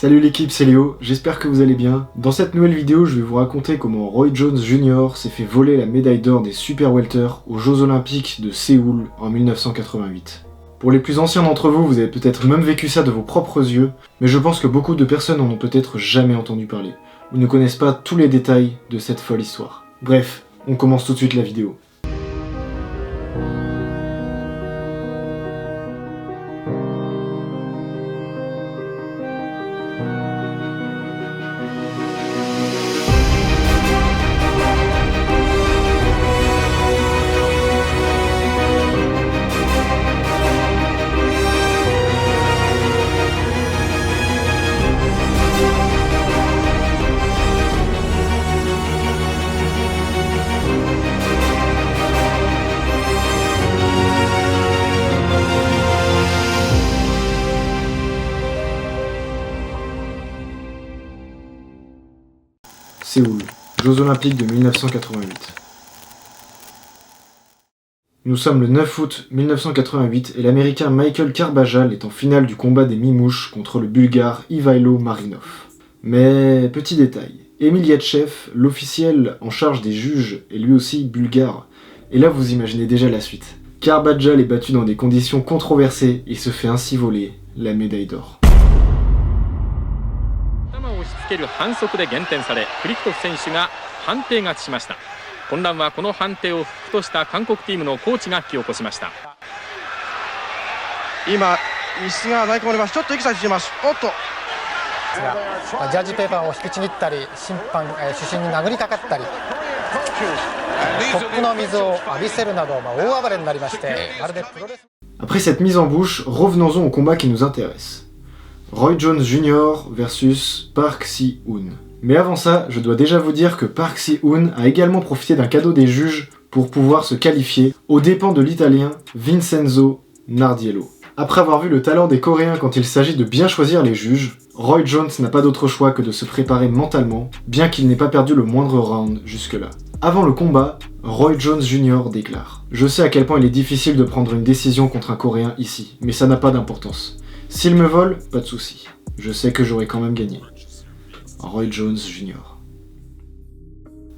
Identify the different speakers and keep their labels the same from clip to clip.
Speaker 1: Salut l'équipe, c'est Léo, j'espère que vous allez bien. Dans cette nouvelle vidéo, je vais vous raconter comment Roy Jones Jr. s'est fait voler la médaille d'or des Super Welter aux Jeux Olympiques de Séoul en 1988. Pour les plus anciens d'entre vous, vous avez peut-être même vécu ça de vos propres yeux, mais je pense que beaucoup de personnes en ont peut-être jamais entendu parler, ou ne connaissent pas tous les détails de cette folle histoire. Bref, on commence tout de suite la vidéo. Séoul, Jeux Olympiques de 1988. Nous sommes le 9 août 1988 et l'Américain Michael Carbajal est en finale du combat des mimouches contre le Bulgare Ivailo Marinov. Mais petit détail, Emil Yatchev, l'officiel en charge des juges, est lui aussi bulgare. Et là vous imaginez déjà la suite. Carbajal est battu dans des conditions controversées et se fait ainsi voler la médaille d'or.
Speaker 2: 反則で減点され、クリクトフ選手が判定勝ちしました。混乱はこの判定を不服とした韓国チームのコーチが引き起こしました。
Speaker 3: 今、椅子が投げ込まれます。ちょっと息さしています。おっと。
Speaker 4: ジャッジペーパーを引きちぎったり、審判、主審に殴りかかったり、コップの水を浴びせるなど、大暴れになりまして、まるでプロレス。
Speaker 1: Après cette mise en bouche, revenons-en au combat qui nous intéresse. Roy Jones Jr. versus Park Si-hoon. Mais avant ça, je dois déjà vous dire que Park Si-hoon a également profité d'un cadeau des juges pour pouvoir se qualifier aux dépens de l'italien Vincenzo Nardiello. Après avoir vu le talent des Coréens quand il s'agit de bien choisir les juges, Roy Jones n'a pas d'autre choix que de se préparer mentalement, bien qu'il n'ait pas perdu le moindre round jusque-là. Avant le combat, Roy Jones Jr. déclare « Je sais à quel point il est difficile de prendre une décision contre un Coréen ici, mais ça n'a pas d'importance. S'il me vole, pas de souci. Je sais que j'aurai quand même gagné. » Roy Jones Jr.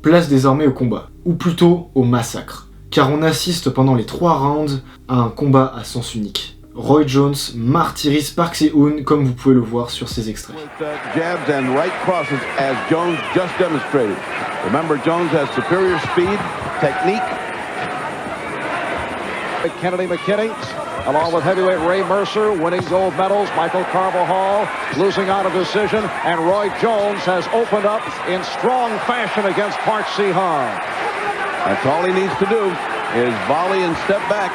Speaker 1: Place désormais au combat, ou plutôt au massacre, car on assiste pendant les 3 rounds à un combat à sens unique. Roy Jones martyrise Park Si-hoon comme vous pouvez le voir sur ces extraits.
Speaker 5: Jabs and right crosses as Jones just demonstrated. Remember, Jones has superior speed, technique. Kennedy McKinney, along with heavyweight Ray Mercer, winning gold medals. Michael Carvajal losing on a decision, and Roy Jones has opened up in strong fashion against Park Si-hoon. That's all he needs to do is volley and step back.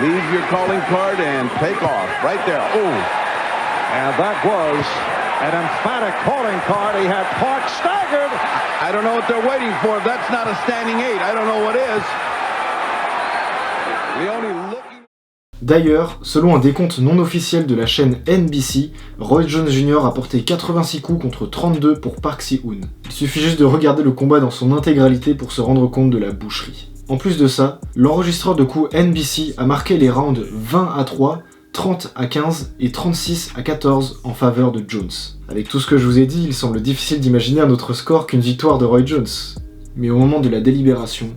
Speaker 5: Leave your calling card and take off. Right there. Ooh.
Speaker 6: And that was an emphatic calling card. He had Park staggered.
Speaker 5: I don't know what they're waiting for. That's not a standing 8. I don't know what is.
Speaker 1: D'ailleurs, selon un décompte non officiel de la chaîne NBC, Roy Jones Jr. a porté 86 coups contre 32 pour Park Si-hoon. Il suffit juste de regarder le combat dans son intégralité pour se rendre compte de la boucherie. En plus de ça, l'enregistreur de coups NBC a marqué les rounds 20-3, 30-15 et 36-14 en faveur de Jones. Avec tout ce que je vous ai dit, il semble difficile d'imaginer un autre score qu'une victoire de Roy Jones. Mais au moment de la délibération,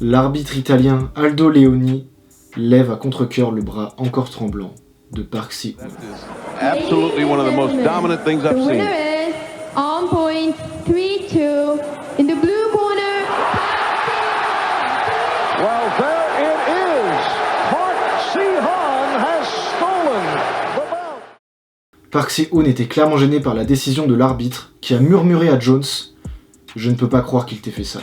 Speaker 1: l'arbitre italien Aldo Leoni lève à contre-cœur le bras encore tremblant de Park Si-hoon.
Speaker 5: Absolutely one of the most dominant things I've seen.
Speaker 7: On point 3-2 in the blue corner.
Speaker 6: Well, there it is. Park Si-hoon has stolen the belt.
Speaker 1: Park Si-hoon était clairement gêné par la décision de l'arbitre qui a murmuré à Jones « Je ne peux pas croire qu'il t'ait fait ça ».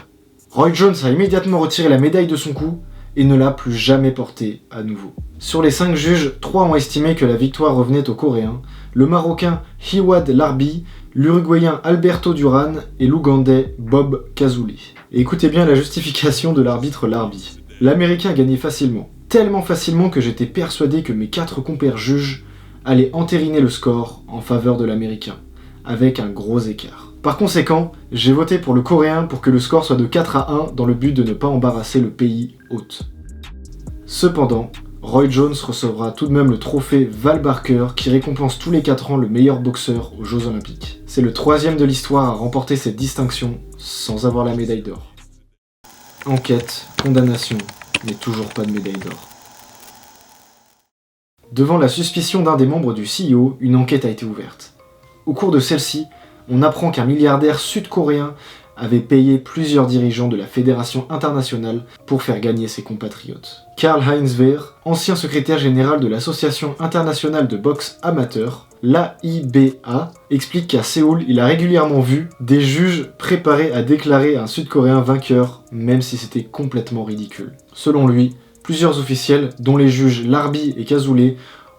Speaker 1: Roy Jones a immédiatement retiré la médaille de son cou et ne l'a plus jamais portée à nouveau. Sur les 5 juges, 3 ont estimé que la victoire revenait aux Coréens, le Marocain Hiwad Larbi, l'Uruguayen Alberto Duran et l'Ougandais Bob Kazouli. Et écoutez bien la justification de l'arbitre Larbi. L'Américain gagnait facilement, tellement facilement que j'étais persuadé que mes 4 compères juges allaient entériner le score en faveur de l'Américain, avec un gros écart. Par conséquent, j'ai voté pour le Coréen pour que le score soit de 4-1 dans le but de ne pas embarrasser le pays hôte. Cependant, Roy Jones recevra tout de même le trophée Val Barker qui récompense tous les 4 ans le meilleur boxeur aux Jeux Olympiques. C'est le 3e de l'histoire à remporter cette distinction sans avoir la médaille d'or. Enquête, condamnation, mais toujours pas de médaille d'or. Devant la suspicion d'un des membres du CEO, une enquête a été ouverte. Au cours de celle-ci, on apprend qu'un milliardaire sud-coréen avait payé plusieurs dirigeants de la Fédération internationale pour faire gagner ses compatriotes. Karl-Heinz Wehr, ancien secrétaire général de l'Association internationale de boxe amateur, l'AIBA, explique qu'à Séoul, il a régulièrement vu des juges préparés à déclarer un Sud-Coréen vainqueur, même si c'était complètement ridicule. Selon lui, plusieurs officiels, dont les juges Larbi et Cazoulé,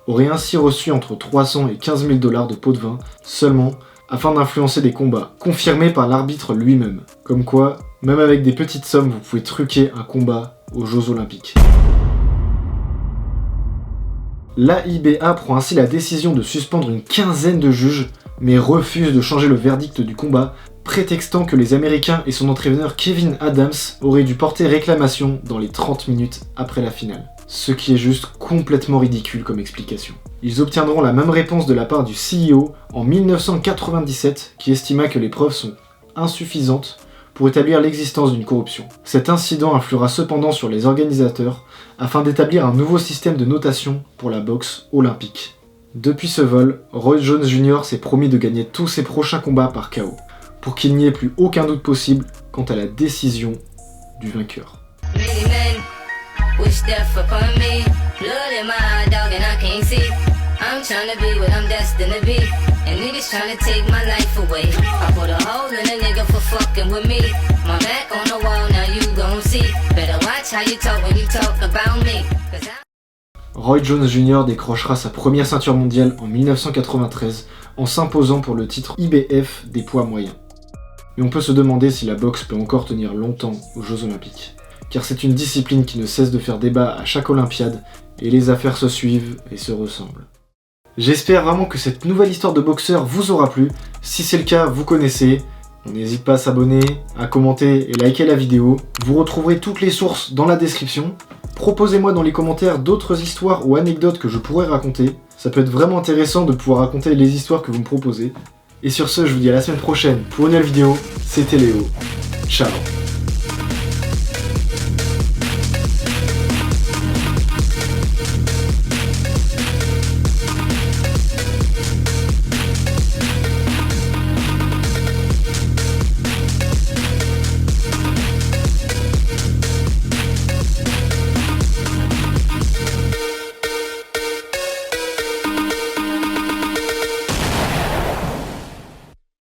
Speaker 1: auraient ainsi reçu entre 300 et 15 000 $ de pots de vin seulement afin d'influencer des combats, confirmés par l'arbitre lui-même. Comme quoi, même avec des petites sommes, vous pouvez truquer un combat aux Jeux Olympiques. L'AIBA prend ainsi la décision de suspendre une quinzaine de juges, mais refuse de changer le verdict du combat, prétextant que les Américains et son entraîneur Kevin Adams auraient dû porter réclamation dans les 30 minutes après la finale. Ce qui est juste complètement ridicule comme explication. Ils obtiendront la même réponse de la part du CEO en 1997, qui estima que les preuves sont insuffisantes pour établir l'existence d'une corruption. Cet incident influera cependant sur les organisateurs afin d'établir un nouveau système de notation pour la boxe olympique. Depuis ce vol, Roy Jones Jr. s'est promis de gagner tous ses prochains combats par KO, pour qu'il n'y ait plus aucun doute possible quant à la décision du vainqueur. Wish death upon me, blood in my eye, dog, and I can't see. I'm tryna be what I'm destined to be, and niggas tryna take my life away. I put a hole in a nigga for fucking with me. My back on the wall, now you gon' see. Better watch how you talk when you talk about me. Roy Jones Jr. décrochera sa première ceinture mondiale en 1993 en s'imposant pour le titre IBF des poids moyens. Mais on peut se demander si la boxe peut encore tenir longtemps aux Jeux Olympiques. Car c'est une discipline qui ne cesse de faire débat à chaque Olympiade, et les affaires se suivent et se ressemblent. J'espère vraiment que cette nouvelle histoire de boxeur vous aura plu. Si c'est le cas, vous connaissez. On n'hésite pas à s'abonner, à commenter et liker la vidéo. Vous retrouverez toutes les sources dans la description. Proposez-moi dans les commentaires d'autres histoires ou anecdotes que je pourrais raconter. Ça peut être vraiment intéressant de pouvoir raconter les histoires que vous me proposez. Et sur ce, je vous dis à la semaine prochaine pour une nouvelle vidéo. C'était Léo. Ciao.